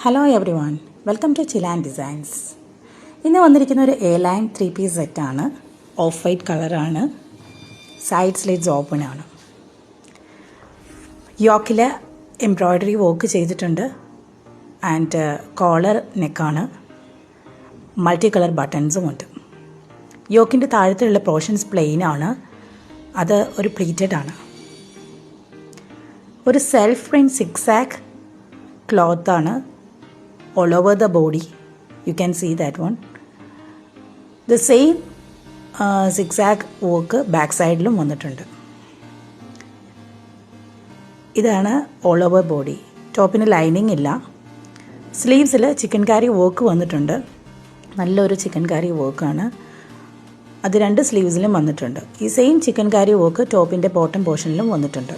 Hello everyone, welcome to Chilan designs. ഇന്ന് വന്നിരിക്കുന്ന ഒരു എ ലൈൻ 3-piece സെറ്റാണ്. ഓഫ് വൈറ്റ് കളറാണ്. സൈഡ് സ്ലിറ്റ്സ് ഓപ്പൺ ആണ്. യോക്കിൽ എംബ്രോയ്ഡറി വർക്ക് ചെയ്തിട്ടുണ്ട്. ആൻഡ് കോളർ നെക്കാണ്. മൾട്ടി കളർ ബട്ടൺസും ഉണ്ട്. യോക്കിൻ്റെ താഴത്തുള്ള പോർഷൻസ് പ്ലെയിൻ ആണ്. അത് ഒരു പ്ലീറ്റഡ് ആണ്. ഒരു സെൽഫ് പ്രിൻറ്റ് സിക്സാക്ക് ക്ലോത്താണ്. All over the body, you can see that one. The same zigzag work back sideലും വന്നിട്ടുണ്ട്. ഇതാണ് ഓൾ ഓവർ ബോഡി. ടോപ്പിന് ലൈനിങ് ഇല്ല. സ്ലീവ്സിൽ ചിക്കൻകാരി വർക്ക് വന്നിട്ടുണ്ട്. നല്ലൊരു ചിക്കൻകാരി വർക്കാണ്. അത് രണ്ട് സ്ലീവ്സിലും വന്നിട്ടുണ്ട്. ഈ സെയിം ചിക്കൻകാരി വർക്ക് ടോപ്പിൻ്റെ ബോട്ടം പോർഷനിലും വന്നിട്ടുണ്ട്.